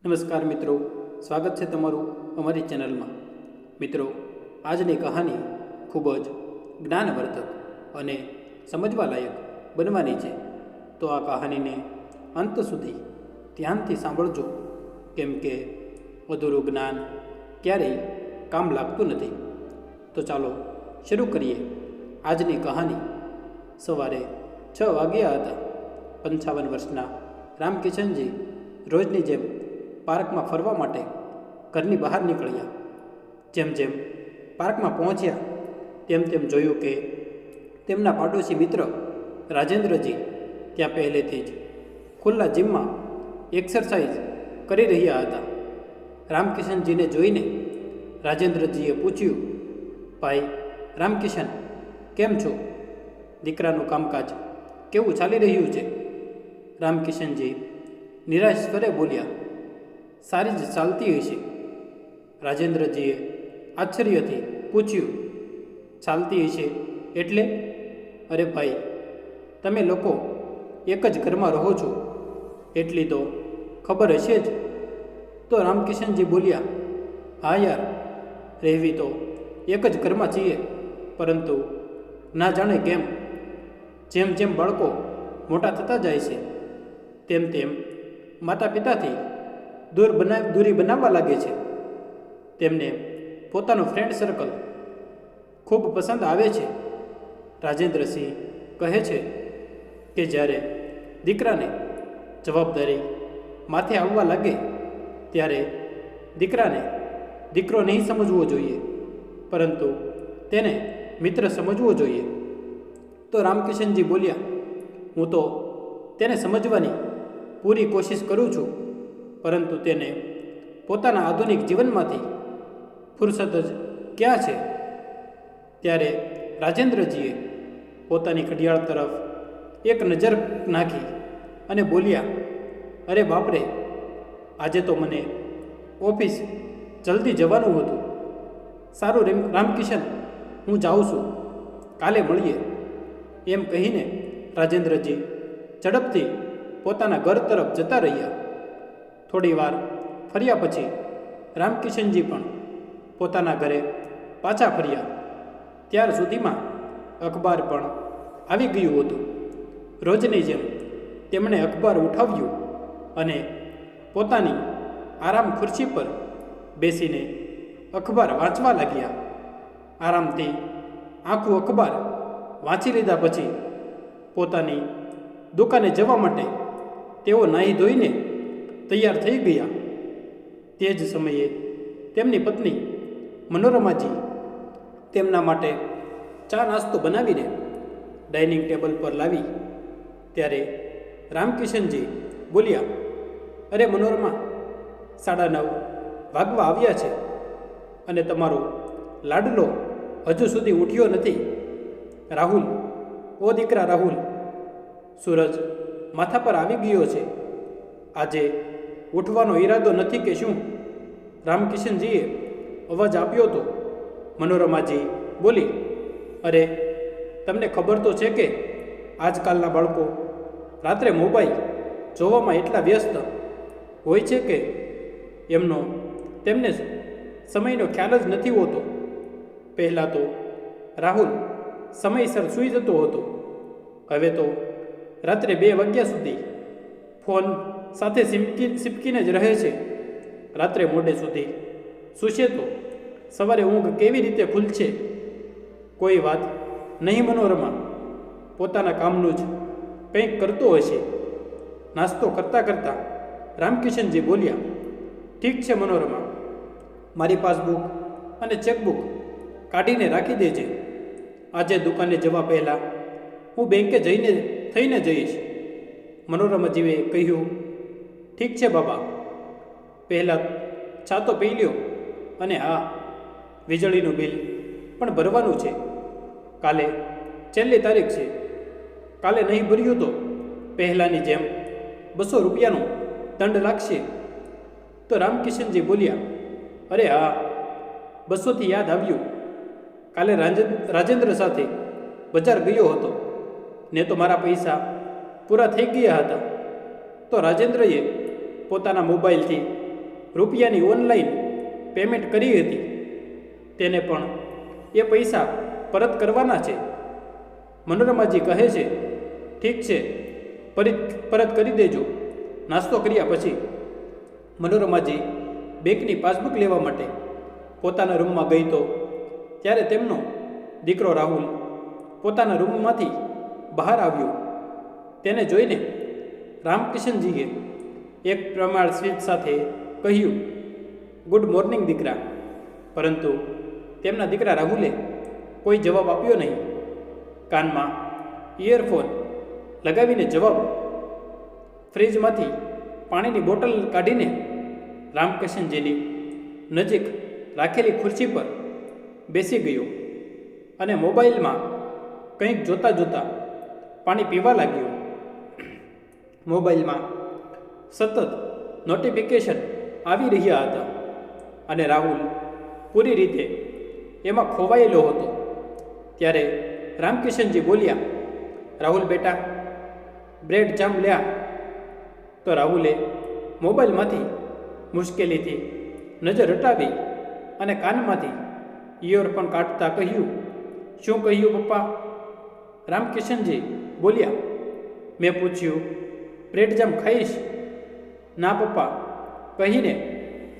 નમસ્કાર મિત્રો, સ્વાગત છે તમારું અમારી ચેનલમાં. મિત્રો, આજની કહાની ખૂબ જ જ્ઞાનવર્ધક અને સમજવા લાયક બનવાની છે. તો આ કહાનીને અંત સુધી ધ્યાનથી સાંભળજો, કેમ કે અધૂરું જ્ઞાન ક્યારેય કામ લાગતું નથી. તો ચાલો શરૂ કરીએ આજની કહાની. સવારે 6 વાગ્યા હતા. 55 વર્ષના રામકિશનજી રોજની જેમ પાર્કમાં ફરવા માટે ઘરની બહાર નીકળ્યા. જેમ જેમ પાર્કમાં પહોંચ્યા તેમ તેમ જોયું કે તેમના પાડોશી મિત્ર રાજેન્દ્રજી ત્યાં પહેલેથી જ ખુલ્લા જીમમાં એક્સરસાઇઝ કરી રહ્યા હતા. રામકિશનજીને જોઈને રાજેન્દ્રજીએ પૂછ્યું, ભાઈ રામકિશન, કેમ છો? દીકરાનું કામકાજ કેવું ચાલી રહ્યું છે? રામકિશનજી નિરાશ સ્વરે બોલ્યા, સારી જ ચાલતી હશે. રાજેન્દ્રજીએ આશ્ચર્યથી પૂછ્યું, ચાલતી હશે એટલે? અરે ભાઈ, તમે લોકો એક જ ઘરમાં રહો છો એટલી તો ખબર હશે જ. તો રામકિશનજી બોલ્યા, હા યાર, રહેવી તો એક જ ઘરમાં છીએ, પરંતુ ના જાણે કેમ જેમ જેમ બાળકો મોટા થતા જાય છે તેમ તેમ માતા પિતાથી દૂરી બનાવવા લાગે છે. તેમને પોતાનું ફ્રેન્ડ સર્કલ ખૂબ પસંદ આવે છે. રાજેન્દ્રસિંહ કહે છે કે જ્યારે દીકરાને જવાબદારી માથે આવવા લાગે ત્યારે દીકરાને દીકરો નહીં સમજવો જોઈએ, પરંતુ તેને મિત્ર સમજવો જોઈએ. તો રામકિશનજી બોલ્યા, હું તો તેને સમજવાની પૂરી કોશિશ કરું છું, પરંતુ તેને પોતાના આધુનિક જીવનમાંથી ફુરસદ જ ક્યાં છે? ત્યારે રાજેન્દ્રજીએ પોતાની ઘડિયાળ તરફ એક નજર નાખી અને બોલ્યા, અરે બાપરે, આજે તો મને ઓફિસ જલ્દી જવાનું હતું. સારું રામકિશન, હું જાઉં છું, કાલે મળીએ. એમ કહીને રાજેન્દ્રજી ઝડપથી પોતાના ઘર તરફ જતા રહ્યા. થોડી વાર ફર્યા પછી રામકિશનજી પણ પોતાના ઘરે પાછા ફર્યા. ત્યાર સુધીમાં અખબાર પણ આવી ગયું હતું. રોજની જેમ તેમણે અખબાર ઉઠાવ્યું અને પોતાની આરામ ખુરશી પર બેસીને અખબાર વાંચવા લાગ્યા. આરામથી આખું અખબાર વાંચી લીધા પછી પોતાની દુકાને જવા માટે તેઓ નાહી ધોઈને તૈયાર થઈ ગયા. તે જ સમયે તેમની પત્ની મનોરમાજી તેમના માટે ચા નાસ્તો બનાવીને ડાઇનિંગ ટેબલ પર લાવી. ત્યારે રામકિશનજી બોલ્યા, અરે મનોરમા, 9:30 વાગવા આવ્યા છે અને તમારો લાડલો હજુ સુધી ઉઠ્યો નથી. રાહુલ, ઓ દીકરા રાહુલ, સૂરજ માથા પર આવી ગયો છે. આજે ઉઠવાનો ઈરાદો નથી કે શું? રામકિશનજીએ અવાજ આપ્યો તો મનોરમાજી બોલી, અરે તમને ખબર તો છે કે આજકાલના બાળકો રાત્રે મોબાઈલ જોવામાં એટલા વ્યસ્ત હોય છે કે તેમને સમયનો ખ્યાલ જ નથી હોતો. પહેલાં તો રાહુલ સમયસર સૂઈ જતો હતો, હવે તો રાત્રે 2 વાગ્યા સુધી ફોન સાથે સિપકીને જ રહે છે. રાત્રે મોડે સુધી સૂશે તો સવારે ઊંઘ કેવી રીતે ખુલશે? કોઈ વાત નહીં મનોરમા, પોતાના કામનું જ કંઈક કરતો હશે. નાસ્તો કરતાં કરતાં રામકિશનજી બોલ્યા, ઠીક છે મનોરમા, મારી પાસબુક અને ચેકબુક કાઢીને રાખી દેજે. આજે દુકાને જવા પહેલાં હું બેંકે થઈને જઈશ. મનોરમાજીએ કહ્યું, ઠીક છે બાબા, પહેલાં ચા તો પી લ્યો, અને હા, વીજળીનું બિલ પણ ભરવાનું છે. કાલે છેલ્લી તારીખ છે. કાલે નહીં ભર્યું તો પહેલાંની જેમ 200 રૂપિયાનો દંડ લાગશે. તો રામકિશનજી બોલ્યા, અરે હા, 200થી યાદ આવ્યું, કાલે રાજેન્દ્ર સાથે બજાર ગયો હતો ને તો મારા પૈસા પૂરા થઈ ગયા હતા. તો રાજેન્દ્રએ પોતાના મોબાઈલથી રૂપિયાની ઓનલાઈન પેમેન્ટ કરી હતી તેને પણ એ પૈસા પરત કરવાના છે. મનોરમાજી કહે છે, ઠીક છે, પરત કરી દેજો. નાસ્તો કર્યા પછી મનોરમાજી બેંકની પાસબુક લેવા માટે પોતાના રૂમમાં ગઈ તો ત્યારે તેમનો દીકરો રાહુલ પોતાના રૂમમાંથી બહાર આવ્યો. તેને જોઈને રામકિશનજીએ એક પ્રમાણ સ્મિત સાથે કહ્યું, ગુડ મોર્નિંગ દીકરા. પરંતુ તેમના દીકરા રાહુલે કોઈ જવાબ આપ્યો નહીં. કાનમાં ઇયરફોન લગાવીને જવાબ ફ્રીજમાંથી પાણીની બોટલ કાઢીને રામકિશનજીની નજીક રાખેલી ખુરશી પર બેસી ગયો અને મોબાઈલમાં કંઈક જોતાં જોતાં પાણી પીવા લાગ્યો. મોબાઈલમાં સતત નોટિફિકેશન આવી રહ્યા હતા અને રાહુલ પૂરી રીતે એમાં ખોવાયેલો હતો. ત્યારે રામકિશનજી બોલ્યા, રાહુલ બેટા, બ્રેડ જામ લ્યા. તો રાહુલે મોબાઈલમાંથી મુશ્કેલીથી નજર હટાવી અને કાનમાંથી ઇયરફોન કાઢતા કહ્યું, શું કહ્યું પપ્પા? રામકિશનજી બોલ્યા, મેં પૂછ્યું, બ્રેડ જામ ખાઈશ? ના પપ્પા કહીને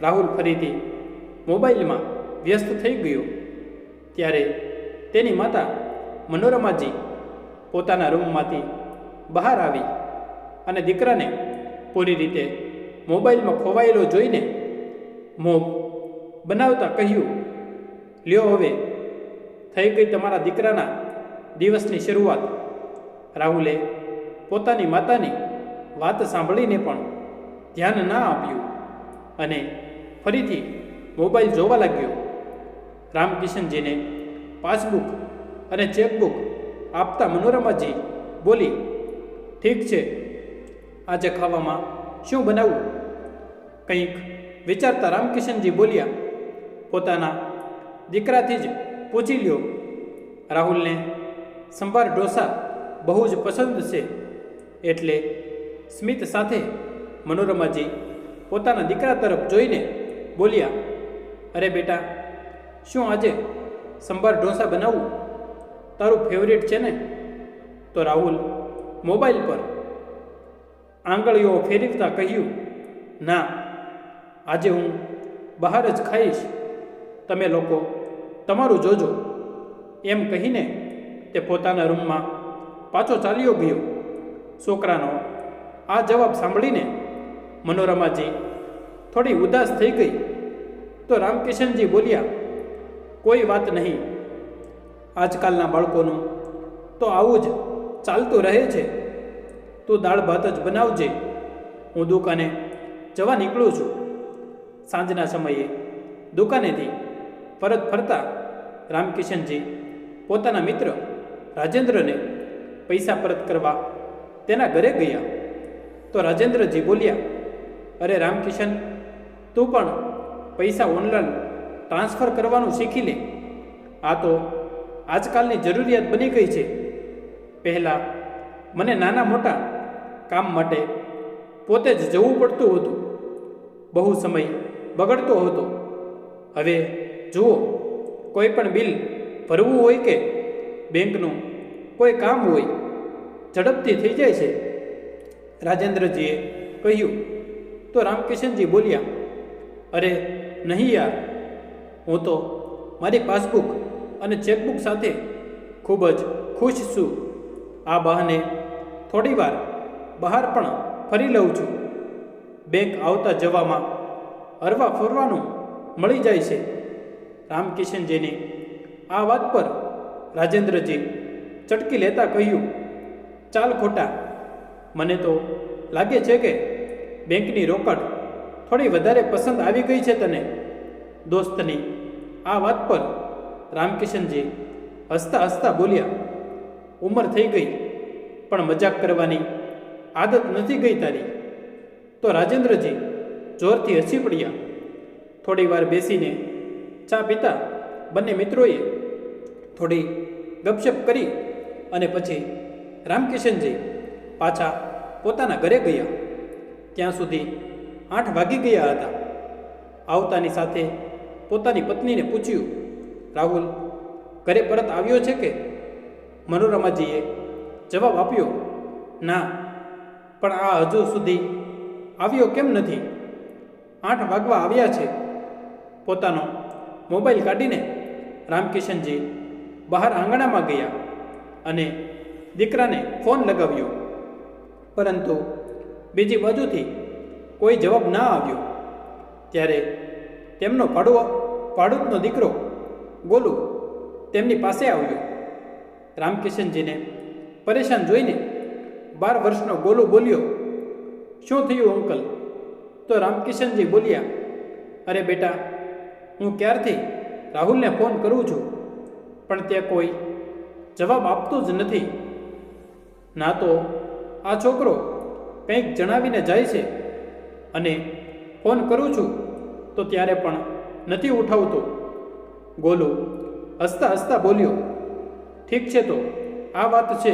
રાહુલ ફરીથી મોબાઈલમાં વ્યસ્ત થઈ ગયો. ત્યારે તેની માતા મનોરમાજી પોતાના રૂમમાંથી બહાર આવી અને દીકરાને પૂરી રીતે મોબાઈલમાં ખોવાયેલો જોઈને મોં બનાવતા કહ્યું, લ્યો હવે થઈ ગઈ તમારા દીકરાના દિવસની શરૂઆત. રાહુલે પોતાની માતાની વાત સાંભળીને પણ ધ્યાન ના આપ્યું અને ફરીથી મોબાઈલ જોવા લાગ્યો. રામકિશનજીને પાસબુક અને ચેકબુક આપતા મનોરમાજી બોલી, ઠીક છે, આજે ખાવામાં શું બનાવવું? કંઈક વિચારતા રામકિશનજી બોલ્યા, પોતાના દીકરાથી જ પૂછી લ્યો. રાહુલને સંભાર ઢોસા બહુ જ પસંદ છે. એટલે સ્મિત સાથે મનોરમાજી પોતાના દીકરા તરફ જોઈને બોલ્યા, અરે બેટા, શું આજે સંભાર ઢોસા બનાવવું? તારું ફેવરેટ છે ને? તો રાહુલ મોબાઈલ પર આંગળીઓ ફેરવતા કહ્યું, ના, આજે હું બહાર જ ખાઈશ. તમે લોકો તમારું જોજો. એમ કહીને તે પોતાના રૂમમાં પાછો ચાલ્યો ગયો. છોકરાનો આ જવાબ સાંભળીને મનોરમાજી થોડી ઉદાસ થઈ ગઈ. તો રામકિશનજી બોલ્યા, કોઈ વાત નહીં, આજકાલના બાળકોનું તો આવું જ ચાલતું રહે છે. તું દાળ ભાત જ બનાવજે, હું દુકાને જવા નીકળું છું. સાંજના સમયે દુકાનેથી પરત ફરતા રામકિશનજી પોતાના મિત્ર રાજેન્દ્રને પૈસા પરત કરવા તેના ઘરે ગયા. તો રાજેન્દ્રજી બોલ્યા, અરે રામકિશન, તું પણ પૈસા ઓનલાઈન ટ્રાન્સફર કરવાનું શીખી લે. આ તો આજકાલની જરૂરિયાત બની ગઈ છે. પહેલાં મને નાના મોટા કામ માટે પોતે જ જવું પડતું હતું, બહુ સમય બગડતો હતો. હવે જુઓ, કોઈ પણ બિલ ભરવું હોય કે બેંકનું કોઈ કામ હોય, ઝડપથી થઈ જાય છે. રાજેન્દ્રજીએ કહ્યું. તો રામકિશનજી બોલ્યા, અરે નહીં યાર, હું તો મારી પાસબુક અને ચેકબુક સાથે ખૂબ જ ખુશ છું. આ બહાને થોડીવાર બહાર પણ ફરી લઉં છું. બેંક આવતા જવામાં હરવા ફરવાનું મળી જાય છે. રામકિશનજીની આ વાત પર રાજેન્દ્રજી ચટકી લેતા કહ્યું, ચાલ ખોટા, મને તો લાગે છે કે બેંકની રોકડ થોડી વધારે પસંદ આવી ગઈ છે તને. દોસ્તની આ વાત પર રામકિશનજી હસતા હસતા બોલ્યા, ઉંમર થઈ ગઈ પણ મજાક કરવાની આદત નથી ગઈ તારી. તો રાજેન્દ્રજી જોરથી હસી પડ્યા. થોડી વાર બેસીને ચા પીતા બંને મિત્રોએ થોડી ગપશપ કરી અને પછી રામકિશનજી પાછા પોતાના ઘરે ગયા. ત્યાં સુધી 8 વાગી ગયા હતા. આવતાની સાથે પોતાની પત્નીને પૂછ્યું, રાહુલ ઘરે પરત આવ્યો છે કે? મનોરમાજીએ જવાબ આપ્યો, ના, પણ આ હજુ સુધી આવ્યો કેમ નથી? 8 વાગવા આવ્યા છે. પોતાનો મોબાઈલ કાઢીને રામકિશનજી બહાર આંગણામાં ગયા અને દીકરાને ફોન લગાવ્યો, પરંતુ બીજી બાજુથી કોઈ જવાબ ના આવ્યો. ત્યારે તેમનો ભાડૂતનો દીકરો ગોલુ તેમની પાસે આવ્યો. રામકિશનજીને પરેશાન જોઈને 12 વર્ષનો ગોલુ બોલ્યો, શું થયું અંકલ? તો રામકિશનજી બોલ્યા, અરે બેટા, હું ક્યારથી રાહુલને ફોન કરું છું, પણ તે કોઈ જવાબ આપતું જ નથી. ના તો આ છોકરો કંઈક જણાવીને જાય છે, અને ફોન કરું છું તો ત્યારે પણ નથી ઉઠાવતો. ગોલુ હસતા હસતા બોલ્યો, ઠીક છે, તો આ વાત છે.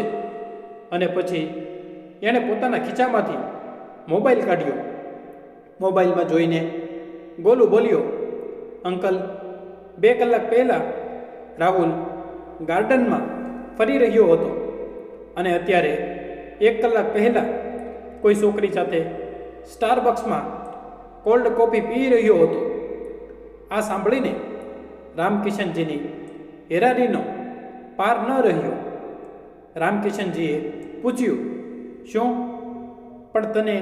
અને પછી એણે પોતાના ખીચામાંથી મોબાઈલ કાઢ્યો. મોબાઈલમાં જોઈને ગોલુ બોલ્યો, અંકલ, 2 કલાક પહેલાં રાહુલ ગાર્ડનમાં ફરી રહ્યો હતો અને અત્યારે 1 કલાક પહેલાં કોઈ છોકરી સાથે સ્ટારબક્સમાં કોલ્ડ કોફી પી રહ્યો હતો. આ સાંભળીને રામકિશનજીની હેરાનીનો પાર ન રહ્યો. રામકિશનજીએ પૂછ્યું, શું? પણ તને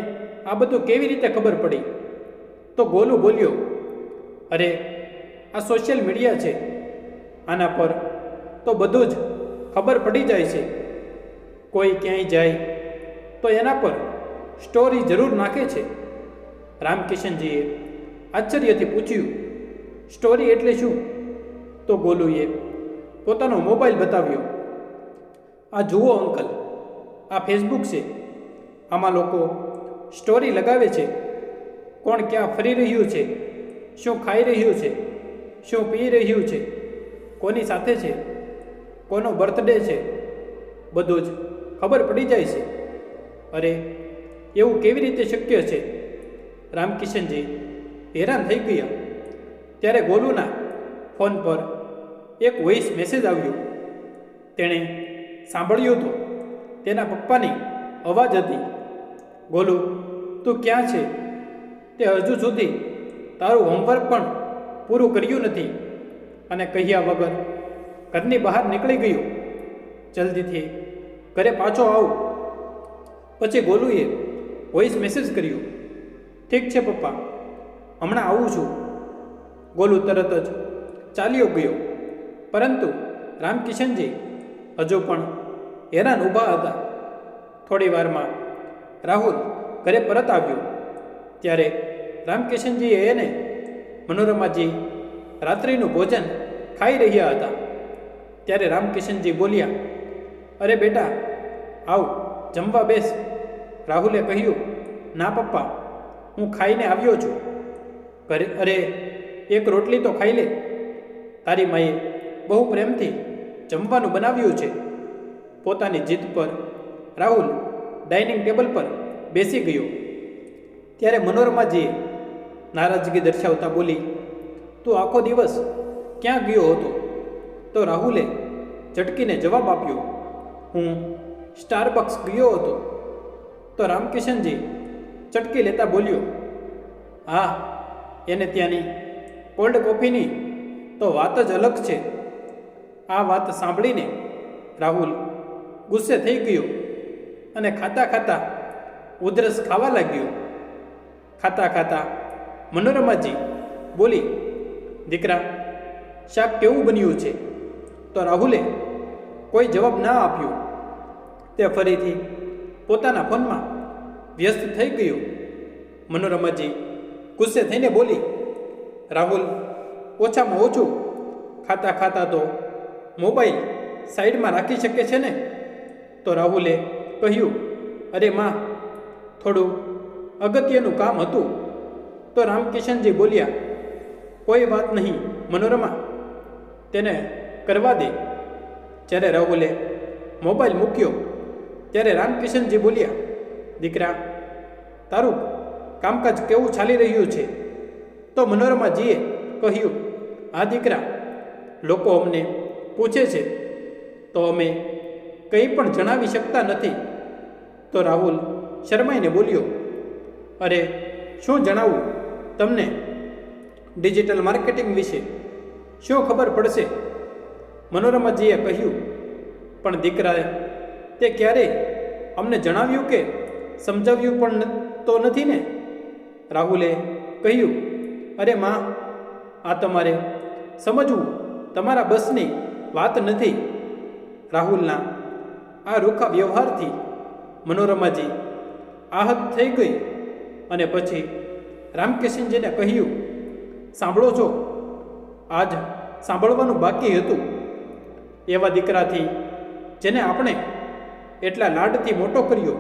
આ બધું કેવી રીતે ખબર પડી? તો ગોલુ બોલ્યો, અરે, આ સોશિયલ મીડિયા છે, આના પર તો બધું જ ખબર પડી જાય છે. કોઈ ક્યાંય જાય તો એના પર સ્ટોરી જરૂર નાખે છે. રામકિશનજીએ આશ્ચર્યથી પૂછ્યું, સ્ટોરી એટલે શું? તો ગોલુએ પોતાનો મોબાઈલ બતાવ્યો. આ જુઓ અંકલ, આ ફેસબુક છે. આમાં લોકો સ્ટોરી લગાવે છે. કોણ ક્યાં ફરી રહ્યું છે, શું ખાઈ રહ્યું છે, શું પી રહ્યું છે, કોની સાથે છે, કોનો બર્થડે છે, બધું જ ખબર પડી જાય છે. અરે, એવું કેવી રીતે શક્ય છે? રામકિશનજી હેરાન થઈ ગયા. ત્યારે ગોલુના ફોન પર એક વોઇસ મેસેજ આવ્યો. તેણે સાંભળ્યું તો તેના પપ્પાની અવાજ હતી. ગોલુ, તું ક્યાં છે? તે હજુ સુધી તારું હોમવર્ક પણ પૂરું કર્યું નથી અને કહ્યા વગર ઘરની બહાર નીકળી ગયો. જલ્દીથી ઘરે પાછો આવ. પછી ગોલુએ વોઇસ મેસેજ કર્યો, ઠીક છે પપ્પા, હમણાં આવું છું. ગોલુ તરત જ ચાલ્યો ગયો. પરંતુ રામકિશનજી હજુ પણ હેરાન ઊભા હતા. થોડી વારમાં રાહુલ ઘરે પરત આવ્યો. ત્યારે રામકિશનજીએ એને મનોરમાજી રાત્રિનું ભોજન ખાઈ રહ્યા હતા. ત્યારે રામકિશનજી બોલ્યા, અરે બેટા, આવ, જમવા બેસ. રાહુલે કહ્યું, ના પપ્પા, હું ખાઈને આવ્યો છું. અરે, એક રોટલી તો ખાઈ લે. તારી માએ બહુ પ્રેમથી જમવાનું બનાવ્યું છે. પોતાની જીદ પર રાહુલ ડાઇનિંગ ટેબલ પર બેસી ગયો. ત્યારે મનોરમાજીએ નારાજગી દર્શાવતા બોલી, તું આખો દિવસ ક્યાં ગયો હતો? તો રાહુલે ઝટકીને જવાબ આપ્યો, હું સ્ટારબક્સ ગયો હતો. તો રામકિશનજી ચટકી લેતા બોલ્યો, હા, એને ત્યાંની કોલ્ડ કોફીની તો વાત જ અલગ છે. આ વાત સાંભળીને રાહુલ ગુસ્સે થઈ ગયો અને ખાતા ખાતા ઉધરસ ખાવા લાગ્યો. ખાતા ખાતા મનોરમાજી બોલી, દીકરા, શાક કેવું બન્યું છે? તો રાહુલે કોઈ જવાબ ના આપ્યો. તે ફરીથી પોતાના ફોનમાં વ્યસ્ત થઈ ગયો. મનોરમાજી ગુસ્સે થઈને બોલી, રાહુલ, ઓછામાં ઓછું ખાતા ખાતા તો મોબાઈલ સાઈડમાં રાખી શકે છે ને? તો રાહુલે કહ્યું, અરે માં, થોડું અગત્યનું કામ હતું. તો રામકિશનજી બોલ્યા, કોઈ વાત નહીં મનોરમા, તેને કરવા દે. જ્યારે રાહુલે મોબાઈલ મૂક્યો ત્યારે રામકિશનજી બોલ્યા, દીકરા, તારું કામકાજ કેવું ચાલી રહ્યું છે? તો મનોરમાજીએ કહ્યું, હા દીકરા, લોકો અમને પૂછે છે તો અમે કંઈ પણ જણાવી શકતા નથી. તો રાહુલ શરમાઈને બોલ્યો, અરે શું જણાવું તમને? ડિજિટલ માર્કેટિંગ વિશે શું ખબર પડશે? મનોરમાજીએ કહ્યું, પણ દીકરાએ તે ક્યારેય અમને જણાવ્યું કે સમજાવ્યું પણ તો નથી ને? રાહુલે કહ્યું, અરે માં, આ તમારે સમજવું તમારા બસની વાત નથી. રાહુલના આ રૂખા વ્યવહારથી મનોરમાજી આહત થઈ ગઈ અને પછી રામકિશનજીને કહ્યું, સાંભળો છો, આજ સાંભળવાનું બાકી હતું. એવા દીકરાથી જેને આપણે એટલા લાડથી મોટો કર્યો,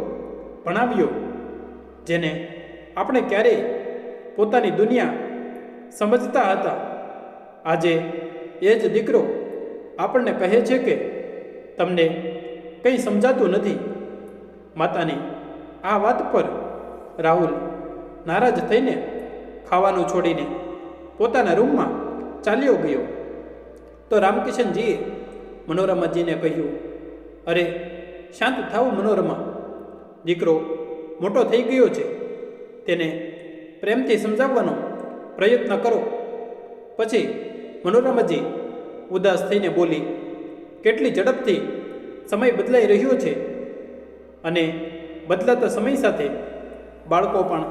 ભણાવ્યો, જેને આપણે ક્યારેય પોતાની દુનિયા સમજતા હતા, આજે એ જ દીકરો આપણને કહે છે કે તમને કંઈ સમજાતું નથી. માતાની આ વાત પર રાહુલ નારાજ થઈને ખાવાનું છોડીને પોતાના રૂમમાં ચાલ્યો ગયો. તો રામકિશનજીએ મનોરમાજીને કહ્યું, અરે શાંત થાવ મનોરમા, દીકરો મોટો થઈ ગયો છે, તેને પ્રેમથી સમજાવવાનો પ્રયત્ન કરો. પછી મનોરમાજી ઉદાસ થઈને બોલી, કેટલી ઝડપથી સમય બદલાઈ રહ્યો છે અને બદલાતા સમય સાથે બાળકો પણ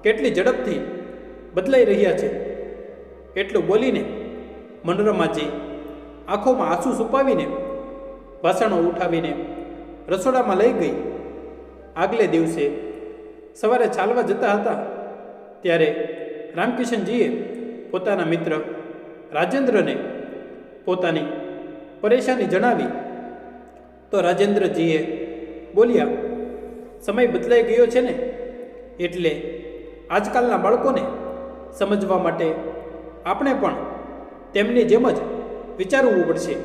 કેટલી ઝડપથી બદલાઈ રહ્યા છે. એટલું બોલીને મનોરમાજી આંખોમાં આંસુ છુપાવીને વાસણો ઉઠાવીને રસોડામાં લઈ ગઈ. આગલે દિવસે સવારે ચાલવા જતા હતા ત્યારે રામકિશનજીએ પોતાના મિત્ર રાજેન્દ્રને પોતાની પરેશાની જણાવી. તો રાજેન્દ્રજીએ બોલ્યા, સમય બદલાઈ ગયો છે ને, એટલે આજકાલના બાળકોને સમજવા માટે આપણે પણ તેમની જેમ જ વિચારવું પડશે,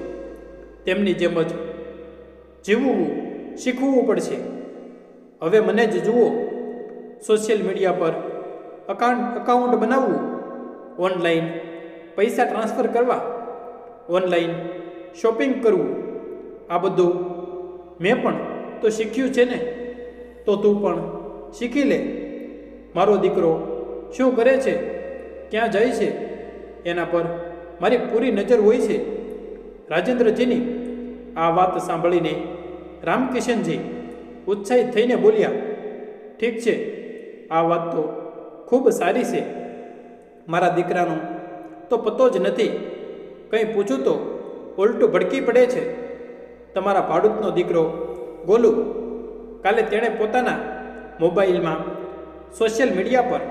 તેમની જેમ જ જીવવું શીખવું પડશે. હવે મને જ જુઓ, સોશિયલ મીડિયા પર અકાઉન્ટ બનાવવું, ઓનલાઈન પૈસા ટ્રાન્સફર કરવા, ઓનલાઈન શોપિંગ કરવું, આ બધું મેં પણ તો શીખ્યું છે ને, તો તું પણ શીખી લે. મારો દીકરો શું કરે છે, ક્યાં જાય છે, એના પર મારી પૂરી નજર હોય છે. રાજેન્દ્રજીની આ વાત સાંભળીને રામકિશનજી ઉત્સાહિત થઈને બોલ્યા, ઠીક છે, આ વાત તો ખૂબ સારી છે. મારા દીકરાનો તો પતો જ નથી, કંઈ પૂછું તો ઉલટું ભડકી પડે છે. તમારા ભાડૂતનો દીકરો ગોલુ, કાલે તેણે પોતાના મોબાઈલમાં સોશિયલ મીડિયા પર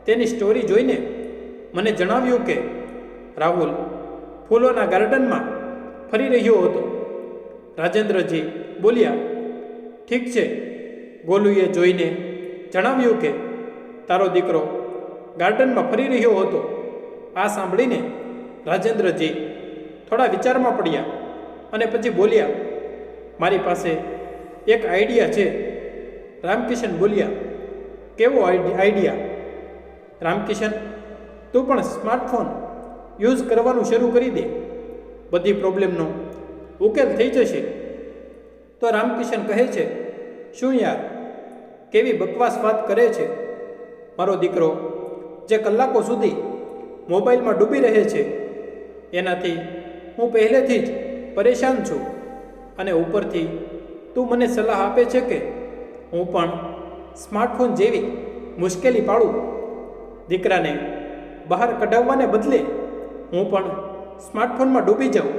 તેની સ્ટોરી જોઈને મને જણાવ્યું કે રાહુલ ફૂલોના ગાર્ડનમાં ફરી રહ્યો હતો. રાજેન્દ્રજી બોલ્યા, ઠીક છે, ગોલુએ જોઈને જણાવ્યું કે તારો દીકરો ગાર્ડનમાં ફરી રહ્યો હતો. આ સાંભળીને રાજેન્દ્રજી થોડા વિચારમાં પડ્યા અને પછી બોલ્યા, મારી પાસે એક આઈડિયા છે. રામકિશન બોલ્યા, કેવો આઈડિયા? રામકિશન, તું પણ સ્માર્ટફોન યુઝ કરવાનું શરૂ કરી દે, બધી પ્રોબ્લેમનો ઉકેલ થઈ જશે. તો રામકિશન કહે છે, શું યાર, કેવી બકવાસ વાત કરે છે? મારો દીકરો જે કલાકો સુધી મોબાઈલમાં ડૂબી રહે છે, એનાથી હું પહેલેથી જ પરેશાન છું, અને ઉપરથી તું મને સલાહ આપે છે કે હું પણ સ્માર્ટફોન જેવી મુશ્કેલી પાડું. દીકરાને બહાર કઢાવવાને બદલે હું પણ સ્માર્ટફોનમાં ડૂબી જાઉં.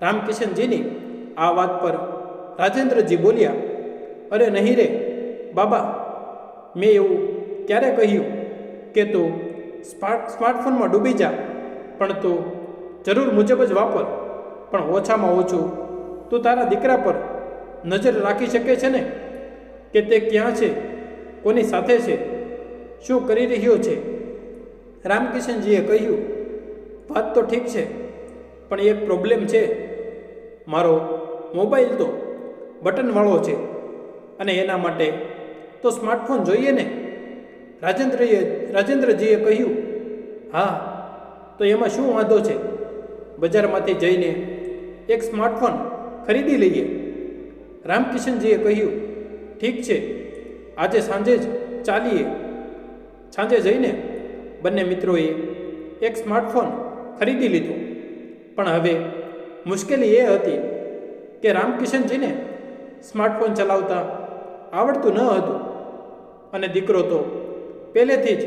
રામકિશનજીની આ વાત પર રાજેન્દ્રજી બોલ્યા, અરે નહીં રે બાબા, મેં એવું ક્યારે કહ્યું કે તું સ્માર્ટફોનમાં ડૂબી જા, પણ તું જરૂર મુજબ જ વાપર. પણ ઓછામાં ઓછું તું તારા દીકરા પર નજર રાખી શકે છે ને, કે તે ક્યાં છે, કોની સાથે છે, શું કરી રહ્યો છે? રામકિશનજીએ કહ્યું, વાત તો ઠીક છે, પણ એક પ્રોબ્લેમ છે. મારો મોબાઈલ તો બટનવાળો છે અને એના માટે તો સ્માર્ટફોન જોઈએ ને. રાજેન્દ્રજીએ કહ્યું, હા, તો એમાં શું વાંધો છે? બજારમાંથી જઈને એક સ્માર્ટફોન ખરીદી લઈએ. રામકિશનજીએ કહ્યું, ઠીક છે, આજે સાંજે જ ચાલીએ. સાંજે જઈને બંને મિત્રોએ એક સ્માર્ટફોન ખરીદી લીધો. પણ હવે મુશ્કેલી એ હતી કે રામકિશનજીને સ્માર્ટફોન ચલાવતા આવડતું ન હતું અને દીકરો તો પહેલેથી જ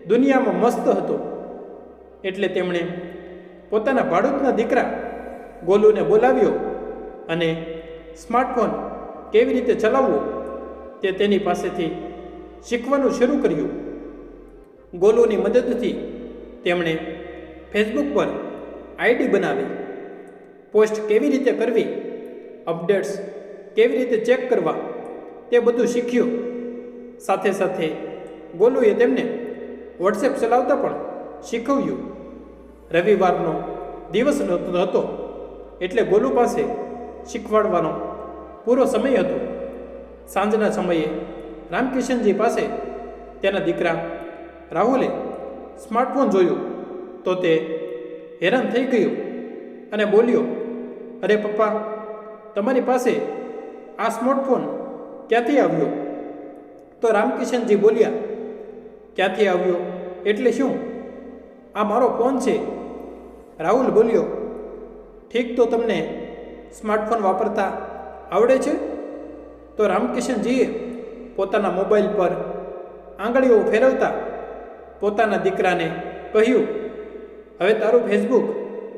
દુનિયામાં મસ્ત હતો. એટલે તેમણે પોતાના ભાડૂતના દીકરા ગોલુને બોલાવ્યો અને સ્માર્ટફોન કેવી રીતે ચલાવવો તે તેની પાસેથી શીખવાનું શરૂ કર્યું. ગોલુની મદદથી તેમણે ફેસબુક પર આઈડી બનાવી, પોસ્ટ કેવી રીતે કરવી, અપડેટ્સ કેવી રીતે ચેક કરવા તે બધું શીખ્યું. સાથે સાથે ગોલુએ તેમને વોટ્સએપ ચલાવતા પણ શીખવ્યું. રવિવારનો દિવસ હતો એટલે ગોલુ પાસે શીખવાડવાનો પૂરો સમય હતો. સાંજના સમયે રામકિશનજી પાસે તેના દીકરા રાહુલે સ્માર્ટફોન જોયું તો તે હેરાન થઈ ગયો અને બોલ્યો, અરે પપ્પા, તમારી પાસે આ સ્માર્ટફોન ક્યાંથી આવ્યો? તો રામકિશનજી બોલ્યા, ક્યાંથી આવ્યો એટલે શું? આ મારો ફોન છે. રાહુલ બોલ્યો, ઠીક, તો તમને સ્માર્ટફોન વાપરતા આવડે છે? તો રામકિશનજીએ પોતાના મોબાઈલ પર આંગળીઓ ફેરવતા પોતાના દીકરાને કહ્યું, હવે તારું ફેસબુક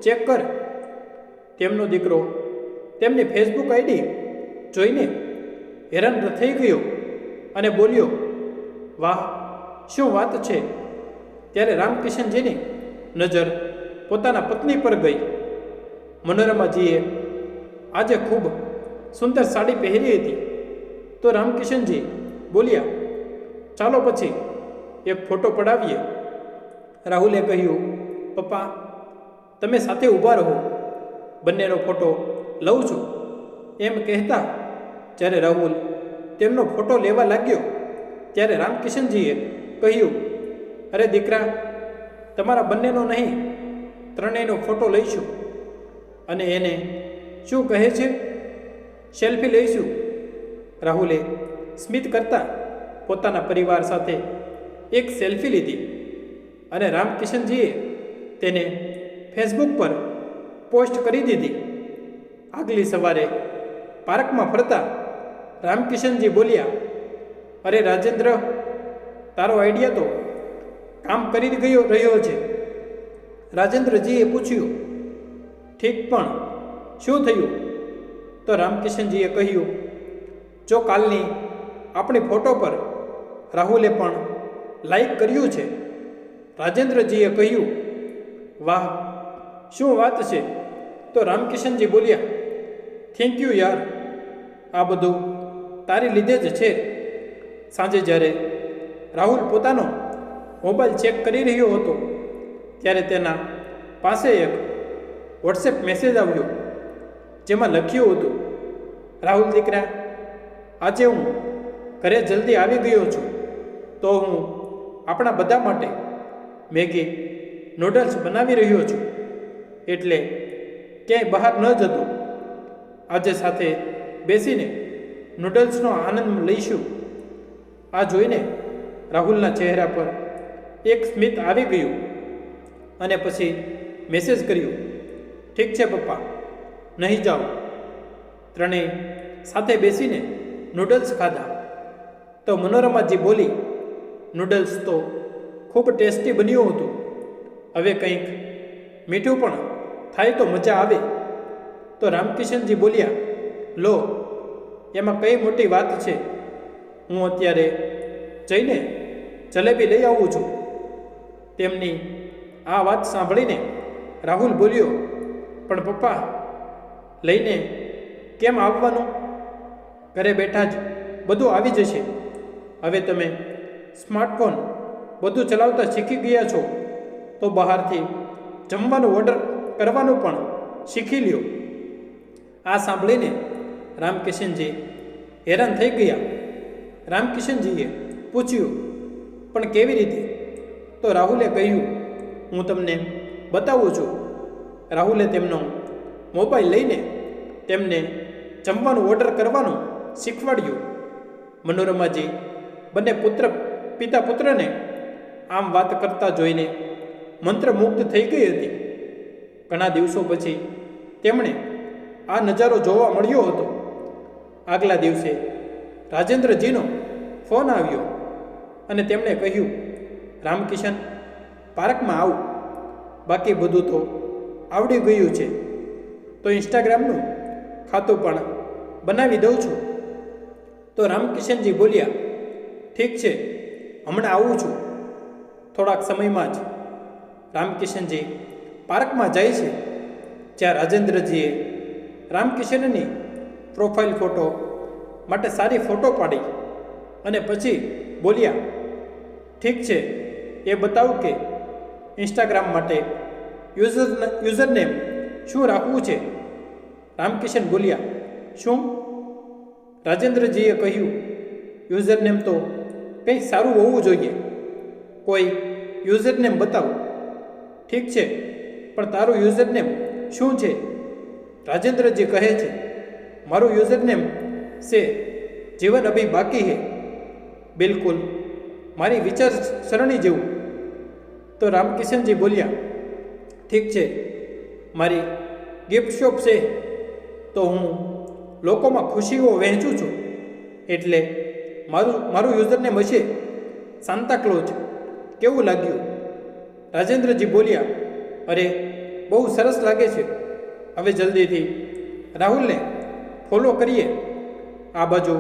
ચેક કર. તેમનો દીકરો તેમની ફેસબુક આઈડી જોઈને હેરાન થઈ ગયો અને બોલ્યો, વાહ, શું વાત છે. ત્યારે રામકિશનજીની નજર પોતાના પત્ની પર ગઈ. મનોરમાજીએ આજે ખૂબ સુંદર સાડી પહેરી હતી. તો રામકિશનજી બોલ્યા, ચાલો પછી એક ફોટો પડાવીએ. રાહુલે કહ્યું, પપ્પા, તમે સાથે ઊભા રહો, બંનેનો ફોટો લઉં છું. એમ કહેતા જ્યારે રાહુલ તેમનો ફોટો લેવા લાગ્યો ત્યારે રામકિશનજીએ કહ્યું, અરે દીકરા, તમારા બંનેનો નહીં, ત્રણેયનો ફોટો લઈશું. અને એને શું કહે છે? સેલ્ફી લઈશું. રાહુલે સ્મિત કરતા પોતાના પરિવાર સાથે એક સેલ્ફી લીધી અને રામકિશનજીએ તેને ફેસબુક પર પોસ્ટ કરી દીધી. આગલી સવારે પાર્કમાં ફરતા રામકિશનજી બોલ્યા, અરે રાજેન્દ્ર, તારો આઈડિયા તો કામ કરી રહ્યો છે. રાજેન્દ્રજીએ પૂછ્યું, ઠીક, પણ શું થયું? તો રામકિશનજીએ કહ્યું, જો કાલની આપણી ફોટો પર રાહુલે પણ લાઈક કર્યું છે. રાજેન્દ્રજીએ કહ્યું, વાહ, શું વાત છે. તો રામકિશનજી બોલ્યા, થેન્ક યુ યાર, આ બધું તારી લીધે જ છે. સાંજે જ્યારે રાહુલ પોતાનો મોબાઈલ ચેક કરી રહ્યો હતો ત્યારે તેના પાસે એક વોટ્સએપ મેસેજ આવ્યો જેમાં લખ્યું હતું, રાહુલ દીકરા, આજે હું ઘરે જલ્દી આવી ગયો છું, તો હું આપણા બધા માટે મેગી નૂડલ્સ બનાવી રહ્યો છું, એટલે ક્યાંય બહાર ન જતો. આજે સાથે બેસીને નૂડલ્સનો આનંદ લઈશું. આ જોઈને રાહુલના ચહેરા પર એક સ્મિત આવી ગયું અને પછી મેસેજ કર્યો, ઠીક છે પપ્પા, નહીં જાઓ. ત્રણેય સાથે બેસીને નૂડલ્સ ખાધા. તો મનોરમાજી બોલી, નૂડલ્સ તો ખૂબ ટેસ્ટી બન્યું હતું. હવે કંઈક મીઠું પણ થાય તો મજા આવે. તો રામકિશનજી બોલ્યા, લો, એમાં કઈ મોટી વાત છે. હું અત્યારે જઈને જલેબી લઈ આવું છું. તેમની આ વાત સાંભળીને રાહુલ બોલ્યો, પણ પપ્પા, લઈને કેમ આવવાનું? ઘરે બેઠા જ બધું આવી જશે. હવે તમે સ્માર્ટફોન બધું ચલાવતા શીખી ગયા છો, તો બહારથી જમવાનું ઓર્ડર કરવાનું પણ શીખી લ્યો. આ સાંભળીને રામકિશનજી હેરાન થઈ ગયા. રામકિશનજીએ પૂછ્યું, પણ કેવી રીતે? તો રાહુલે કહ્યું, હું તમને બતાવું છું. રાહુલે તેમનો મોબાઈલ લઈને તેમને જમવાનું ઓર્ડર કરવાનું શીખવાડ્યું. મનોરમાજી બંને પિતા પુત્રને આમ વાત કરતા જોઈને મંત્રમુગ્ધ થઈ ગઈ હતી. ઘણા દિવસો પછી તેમણે આ નજારો જોવા મળ્યો હતો. આગલા દિવસે રાજેન્દ્રજીનો ફોન આવ્યો અને તેમણે કહ્યું, રામકિશન, પાર્કમાં આવ, બાકી બધું તો આવડી ગયું છે, તો ઇન્સ્ટાગ્રામનું ખાતું પણ બનાવી દઉં છું. તો રામકિશનજી બોલ્યા, ઠીક છે, હમણાં આવું છું. થોડાક સમયમાં જ રામકિશનજી પાર્કમાં જાય છે, જ્યાં રાજેન્દ્રજીએ રામકિશનની પ્રોફાઇલ ફોટો માટે સારી ફોટો પાડી અને પછી બોલ્યા, ઠીક છે, એ બતાવું કે ઇન્સ્ટાગ્રામ માટે યુઝરનેમ શું રાખવું છે. રામકિશન બોલ્યા, શું? રાજેન્દ્રજીએ કહ્યું, યુઝરનેમ તો કંઈક સારું હોવું જોઈએ. કોઈ યુઝરનેમ બતાવો. ઠીક છે, પણ તારું યુઝરનેમ શું છે? રાજેન્દ્રજી કહે છે, મારું યુઝરનેમ છે જીવન અભી બાકી હે. બિલકુલ મારી વિચારસરણી જેવું. તો રામકિશનજી બોલ્યા, ઠીક છે, મારી ગિફ્ટ શોપ છે, તો હું લોકોમાં ખુશીઓ વહેંચું છું, એટલે મારું યુઝરનેમ હશે સાન્તાક્લોઝ. કેવું લાગ્યું? રાજેન્દ્રજી બોલ્યા, અરે બહુ સરસ લાગે છે. હવે જલ્દીથી રાહુલને ફોલો કરીએ. આ બાજુ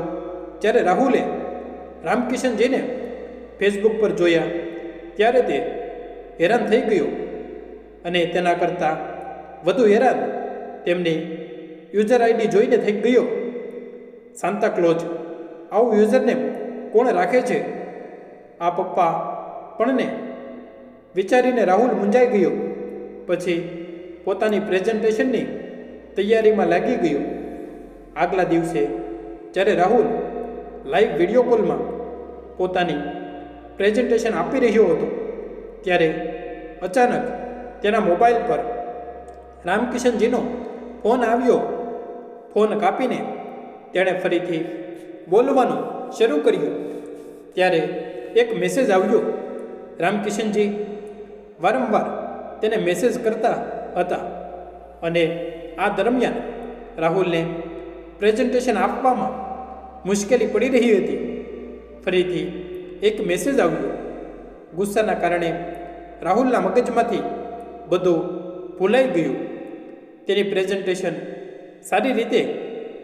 જ્યારે રાહુલે રામકિશનજીને ફેસબુક પર જોયા ત્યારે તે હેરાન થઈ ગયો, અને તેના કરતાં વધુ હેરાન તેમની યુઝર આઈડી જોઈને થઈ ગયો. સાન્તાક્લોઝ આવું યુઝરનેમ કોણ રાખે છે? આ પપ્પા પણને વિચારીને રાહુલ મૂંઝાઈ ગયો. પછી પોતાની પ્રેઝન્ટેશનની તૈયારીમાં લાગી ગયો. આગલા દિવસે જ્યારે રાહુલ લાઈવ વિડીયો કોલમાં પોતાની પ્રેઝન્ટેશન આપી રહ્યો હતો ત્યારે અચાનક તેના મોબાઈલ પર રામકિશનજીનો ફોન આવ્યો. ફોન કાપીને તેણે ફરીથી બોલવાનું શરૂ કર્યું ત્યારે એક મેસેજ આવ્યો. રામકિશનજી વારંવાર તેને મેસેજ કરતા હતા અને આ દરમિયાન રાહુલને પ્રેઝન્ટેશન આપવામાં મુશ્કેલી પડી રહી હતી. ફરીથી એક મેસેજ આવ્યો. ગુસ્સાના કારણે રાહુલના મગજમાંથી બધું ભૂલાઈ ગયું. તેની પ્રેઝન્ટેશન સારી રીતે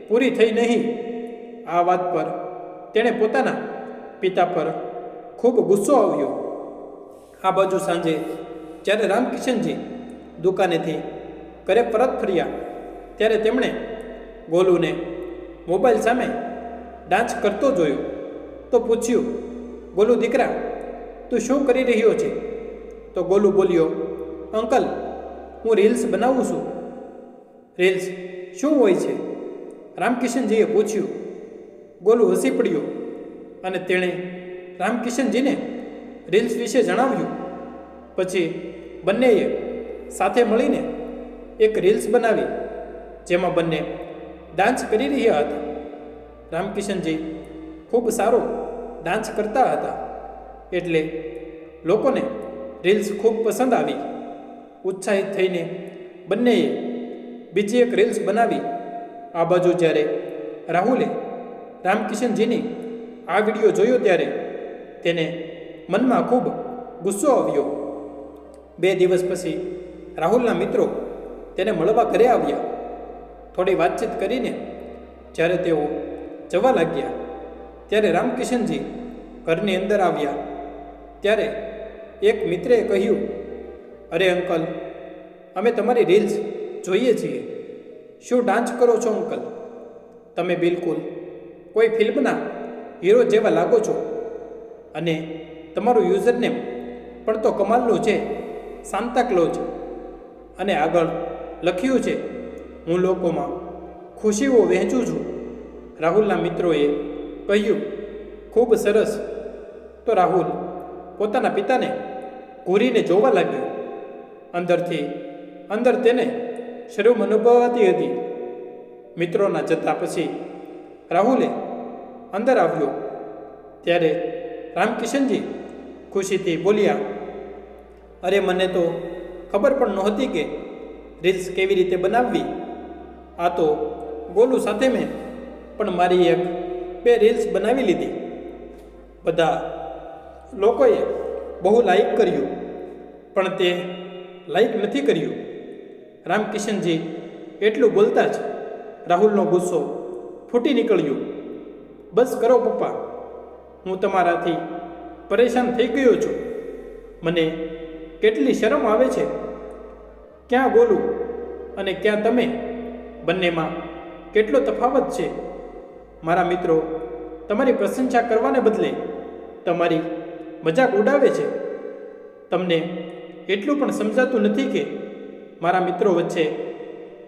પૂરી થઈ નહીં. આ વાત પર તેણે પોતાના પિતા પર ખૂબ ગુસ્સો આવ્યો. આ બાજુ સાંજે જ્યારે રામકિશનજી દુકાનેથી ઘરે પરત ફર્યા ત્યારે તેમણે ગોલુને મોબાઈલ સામે ડાન્સ કરતો જોયો. તો પૂછ્યું, ગોલુ દીકરા, તું શું કરી રહ્યો છે? તો ગોલુ બોલ્યો, અંકલ, હું રીલ્સ બનાવું છું. રીલ્સ શું હોય છે? રામકિશનજીએ પૂછ્યું. ગોલુ હસી પડ્યો અને તેણે રામકિશનજીને રીલ્સ વિશે જણાવ્યું. પછી બંનેએ સાથે મળીને એક રીલ્સ બનાવી જેમાં બંને ડાન્સ કરી રહ્યા હતા. રામકિશનજી ખૂબ સારો ડાન્સ કરતા હતા એટલે લોકોને રીલ્સ ખૂબ પસંદ આવી. ઉત્સાહિત થઈને બંનેએ બીજી એક રીલ્સ બનાવી. આ બાજુ જ્યારે રાહુલે રામકિશનજીની આ વિડીયો જોયો ત્યારે તેને મનમાં ખૂબ ગુસ્સો આવ્યો. 2 દિવસ પછી રાહુલના મિત્રો તેને મળવા ઘરે આવ્યા. થોડી વાતચીત કરીને જ્યારે તેઓ જવા લાગ્યા ત્યારે રામકિશનજી ઘરની અંદર આવ્યા ત્યારે એક મિત્રે કહ્યું, અરે અંકલ, અમે તમારી રીલ્સ જોઈએ છીએ. શું ડાન્સ કરો છો અંકલ? તમે બિલકુલ કોઈ ફિલ્મના હીરો જેવા લાગો છો અને તમારું યુઝરનેમ પણ તો કમાલનું છે, સાન્તાક્લોઝ. અને આગળ લખ્યું છે, હું લોકોમાં ખુશીઓ વહેંચું છું. રાહુલના મિત્રોએ કહ્યું, ખૂબ સરસ. તો રાહુલ પોતાના પિતાને ઘૂરીને જોવા લાગ્યો. અંદરથી અંદર તેને શરમ અનુભવાતી હતી. મિત્રોના જતા પછી રાહુલે અંદર આવ્યો ત્યારે રામકિશનજી ખુશીથી બોલ્યા, અરે મને તો ખબર પણ નહોતી કે રીલ્સ કેવી રીતે બનાવવી. આ તો ગોલુ સાથે મેં પણ મારી 1-2 રીલ્સ બનાવી લીધી. બધા લોકોએ બહુ લાઈક કર્યું, પણ તે લાઈક નથી કર્યું. રામકિશનજી એટલું બોલતા જ રાહુલનો ગુસ્સો ફૂટી નીકળ્યો. બસ કરો પપ્પા, હું તમારાથી પરેશાન થઈ ગયો છું. મને કેટલી શરમ આવે છે. ક્યાં ગોલુ અને ક્યાં તમે, બંનેમાં કેટલો તફાવત છે. મારા મિત્રો તમારી પ્રશંસા કરવાને બદલે તમારી મજાક ઉડાવે છે. તમને એટલું પણ સમજાતું નથી કે મારા મિત્રો વચ્ચે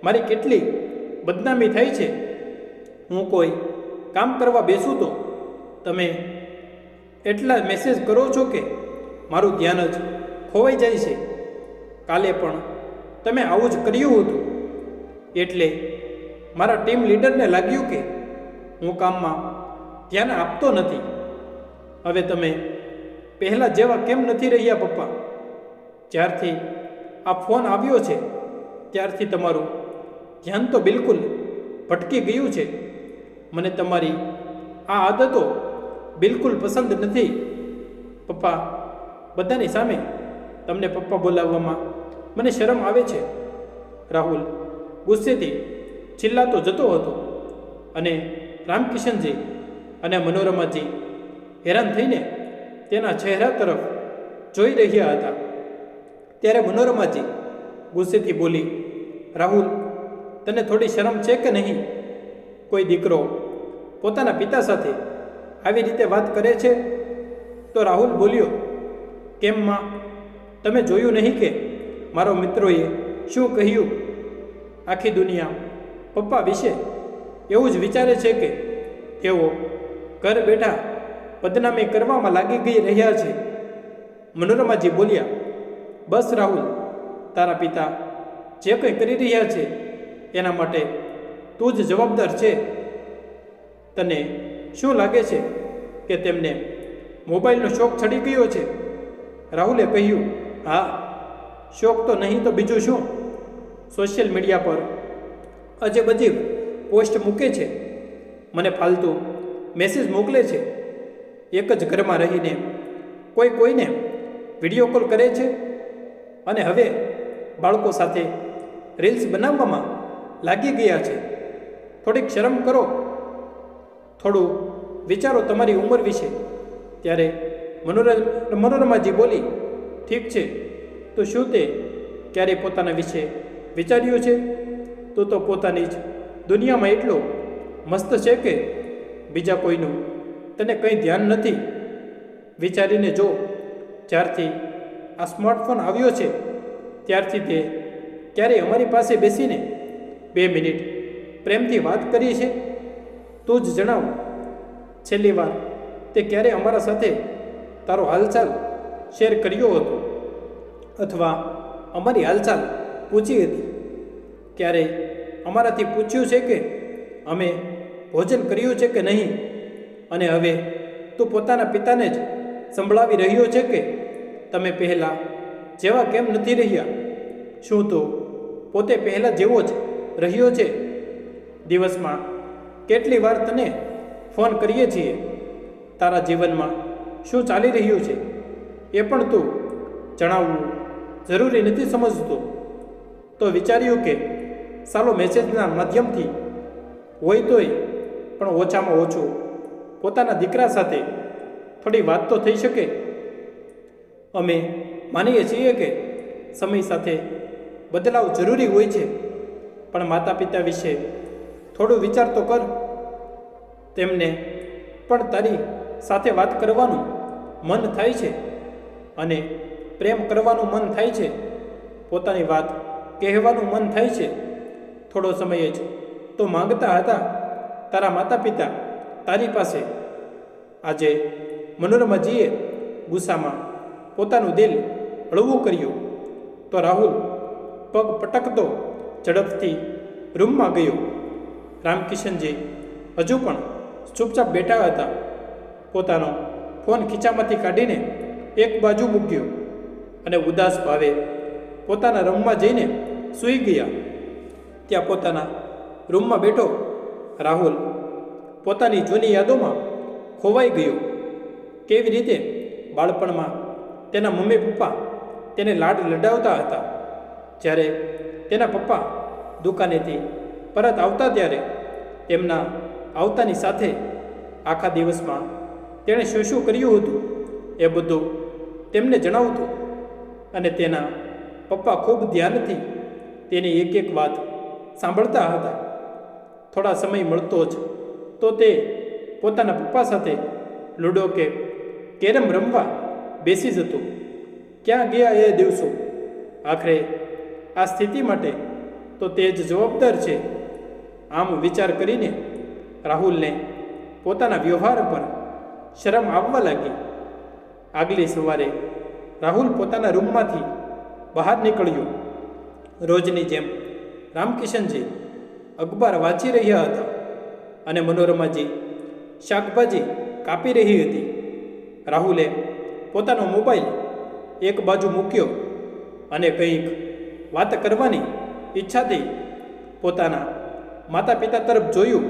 મારી કેટલી બદનામી થાય છે. હું કોઈ કામ કરવા બેસું તો તમે એટલા મેસેજ કરો છો કે મારું ધ્યાન જ ખોવાઈ જાય છે. કાલે પણ તમે આવું જ કર્યું હતું, એટલે મારા ટીમ લીડરને લાગ્યું કે હું કામમાં ધ્યાન આપતો નથી. હવે તમે પહેલાં જેવા કેમ નથી રહ્યા પપ્પા? જ્યારથી આ ફોન આવ્યો છે ત્યારથી તમારું ધ્યાન તો બિલકુલ ભટકી ગયું છે. મને તમારી આ આદતો બિલકુલ પસંદ નથી. પપ્પા, બધાની સામે તમને પપ્પા બોલાવવામાં મને શરમ આવે છે. રાહુલ ગુસ્સેથી ચિલ્લાતો જતો હતો અને રામકિશનજી અને મનોરમાજી હેરાન થઈને તેના ચહેરા તરફ જોઈ રહ્યા હતા. ત્યારે મનોરમાજી ગુસ્સેથી બોલી, રાહુલ, તને થોડી શરમ છે કે નહીં? કોઈ દીકરો પોતાના પિતા સાથે આવી રીતે વાત કરે છે? તો રાહુલ બોલ્યો, કેમ માં, તમે જોયું નહીં કે મારો મિત્રોએ શું કહ્યું? આખી દુનિયા પપ્પા વિશે એવું જ વિચારે છે કે તેઓ ઘર બેઠા બદનામી કરવામાં લાગી ગઈ રહ્યા છે. મનોરમાજી બોલ્યા, બસ રાહુલ, તારા પિતા જે કંઈ કરી રહ્યા છે એના માટે તું જ જવાબદાર છે. તને શું લાગે છે કે તેમને મોબાઈલનો શોખ ચડી ગયો છે? રાહુલે કહ્યું, હા, શોખ તો નહીં તો બીજું શું. સોશિયલ મીડિયા પર અજીબ અજીબ પોસ્ટ મૂકે છે, મને ફાલતુ મેસેજ મોકલે છે. એક જ ઘરમાં રહીને કોઈને વિડીયો કોલ કરે છે અને હવે બાળકો સાથે રીલ્સ બનાવવામાં લાગી ગયા છે. થોડીક શરમ કરો, થોડું વિચારો તમારી ઉંમર વિશે. ત્યારે મનોરમાજી બોલી, ઠીક છે, તો શું તે ક્યારેય પોતાના વિશે વિચાર્યું છે? તું તો પોતાની જ દુનિયામાં એટલો મસ્ત છે કે બીજા કોઈનું તને કંઈ ધ્યાન નથી. વિચારીને જો, જ્યારથી આ સ્માર્ટફોન આવ્યો છે ત્યારથી તે ક્યારેય અમારી પાસે બેસીને 2 મિનિટ પ્રેમથી વાત કરી છે? તું જ જણાવ, છેલ્લી વાર તે ક્યારે અમારા સાથે તારો હાલચાલ શેર કર્યો હતો અથવા અમારી હાલચાલ પૂછી હતી? ક્યારેય અમારાથી પૂછ્યું છે કે અમે ભોજન કર્યું છે કે નહીં? અને હવે તું પોતાના પિતાને જ સંભળાવી રહ્યો છે કે તમે પહેલાં જેવા કેમ નથી રહ્યા? શું તું પોતે પહેલાં જેવો જ રહ્યો છે? દિવસમાં કેટલી વાર તને ફોન કરીએ છીએ? તારા જીવનમાં શું ચાલી રહ્યું છે એ પણ તું જણાવવું જરૂરી નથી સમજતો? તો વિચાર્યું કે સાલો મેસેજના માધ્યમથી હોય તોય પણ ઓછામાં ઓછું પોતાના દીકરા સાથે થોડી વાત તો થઈ શકે. અમે માનીએ છીએ કે સમય સાથે બદલાવ જરૂરી હોય છે, પણ માતા પિતા વિશે થોડું વિચાર તો કર. તેમને પણ તારી સાથે વાત કરવાનું મન થાય છે અને પ્રેમ કરવાનું મન થાય છે, પોતાની વાત કહેવાનું મન થાય છે. થોડો સમય જ તો માંગતા હતા તારા માતા પિતા તારી પાસે. આજે મનોરમાજીએ ગુસ્સામાં પોતાનું દિલ હળવું કર્યું. તો રાહુલ પગ પટકતો ઝડપથી રૂમમાં ગયો. રામકિશનજી હજુ પણ ચૂપચાપ બેઠા હતા. પોતાનો ફોન ખીચામાંથી કાઢીને એક બાજુ મૂક્યો અને ઉદાસ ભાવે પોતાના રૂમમાં જઈને સૂઈ ગયા. ત્યાં પોતાના રૂમમાં બેઠો રાહુલ પોતાની જૂની યાદોમાં ખોવાઈ ગયો. કેવી રીતે બાળપણમાં તેના મમ્મી પપ્પા તેને લાડ લડાવતા હતા. જ્યારે તેના પપ્પા દુકાનેથી પરત આવતા ત્યારે તેમના આવતાની સાથે આખા દિવસમાં તેણે શું શું કર્યું હતું એ બધું તેમને જણાવતું અને તેના પપ્પા ખૂબ ધ્યાનથી તેની એક એક વાત સાંભળતા હતા. થોડા સમય મળતો જ તો તે પોતાના પપ્પા સાથે લૂડો કે કેરમ રમવા બેસી જતો. ક્યાં ગયા એ દિવસો? આખરે આ સ્થિતિ માટે તો તે જ જવાબદાર છે. આમ વિચાર કરીને રાહુલને પોતાના વ્યવહાર પર શરમ આવવા લાગી. આગલી સવારે રાહુલ પોતાના રૂમમાંથી બહાર નીકળ્યો. રોજની જેમ રામકિશનજી અખબાર વાંચી રહ્યા હતા અને મનોરમાજી શાકભાજી કાપી રહી હતી. રાહુલે પોતાનો મોબાઈલ એક બાજુ મૂક્યો અને કંઈક વાત કરવાની ઈચ્છાથી પોતાના માતા પિતા તરફ જોયું.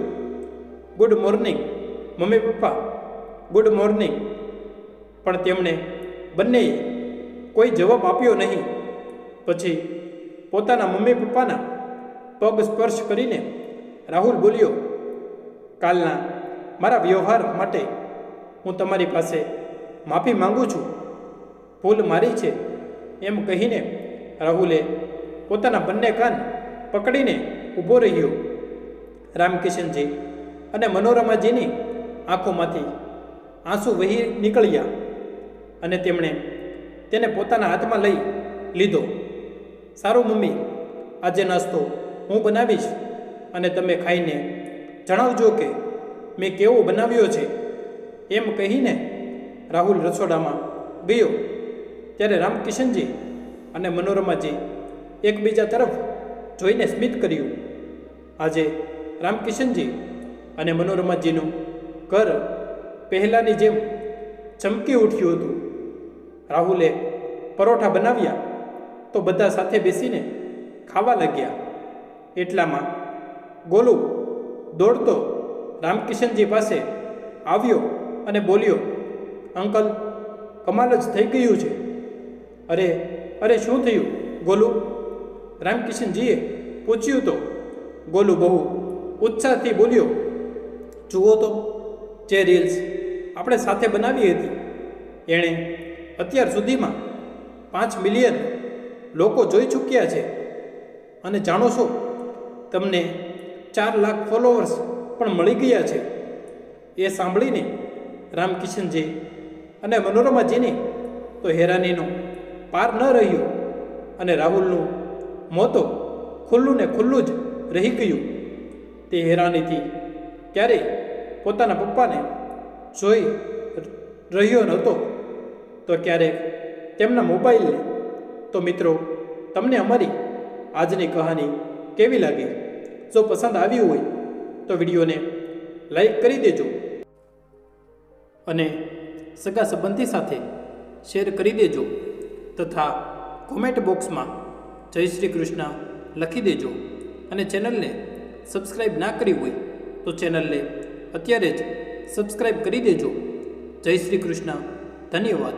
Good morning mummy papa, good morning. પણ તેમણે બંનેએ કોઈ જવાબ આપ્યો નહીં. પછી પોતાના મમ્મી પપ્પાના પગ સ્પર્શ કરીને રાહુલ બોલ્યો, કાલના મારા વ્યવહાર માટે હું તમારી પાસે માફી માંગુ છું. ભૂલ મારી છે એમ કહીને રાહુલે પોતાના બંને કાન પકડીને ઊભો રહ્યો. રામકિશનજી અને મનોરમાજીની આંખોમાંથી આંસુ વહી નીકળ્યા અને તેમણે તેને પોતાના હાથમાં લઈ લીધો. સારું મમ્મી, આજે નાસ્તો હું બનાવીશ અને તમે ખાઈને જણાવજો કે મેં કેવો બનાવ્યો છે. એમ કહીને રાહુલ રસોડામાં ગયો. ત્યારે રામકિશનજી અને મનોરમાજી એકબીજા તરફ જોઈને સ્મિત કર્યું. આજે રામકિશનજી અને મનોરમાજીનું ઘર પહેલાંની જેમ ચમકી ઉઠ્યું હતું. રાહુલે પરોઠા બનાવ્યા તો બધા સાથે બેસીને ખાવા લાગ્યા. એટલામાં ગોલુ દોડતો રામકિશનજી પાસે આવ્યો અને બોલ્યો, અંકલ, કમાલ જ થઈ ગયું છે. અરે અરે શું થયું ગોલુ? રામકિશનજીએ પૂછ્યું તો ગોલુ બહુ ઉત્સાહથી બોલ્યો, જુઓ તો, જે રીલ્સ આપણે સાથે બનાવી હતી એણે અત્યાર સુધીમાં 5 મિલિયન લોકો જોઈ ચૂક્યા છે. અને જાણો છો, તમને 4 લાખ ફોલોવર્સ પણ મળી ગયા છે. એ સાંભળીને રામકિશનજી અને મનોરમાજીની તો હેરાનીનો પાર ન રહ્યો અને રાહુલનું મોં તો ખુલ્લું ને ખુલ્લું જ રહી ગયું. તે હેરાનીથી ક્યારેય પોતાના પપ્પાને જોઈ રહ્યો નહોતો તો ક્યારેક તેમના મોબાઈલને. તો મિત્રો, તમને અમારી આજની કહાની કેવી લાગી? જો પસંદ આવી હોય તો વિડીયોને લાઈક કરી દેજો અને સગા સંબંધી સાથે શેર કરી દેજો તથા કોમેન્ટ બોક્સમાં જય શ્રી કૃષ્ણ લખી દેજો. અને ચેનલને સબસ્ક્રાઈબ ના કરી હોય તો ચેનલને અત્યારે જ સબસ્ક્રાઈબ કરી દેજો. જય શ્રી કૃષ્ણ. ધન્યવાદ.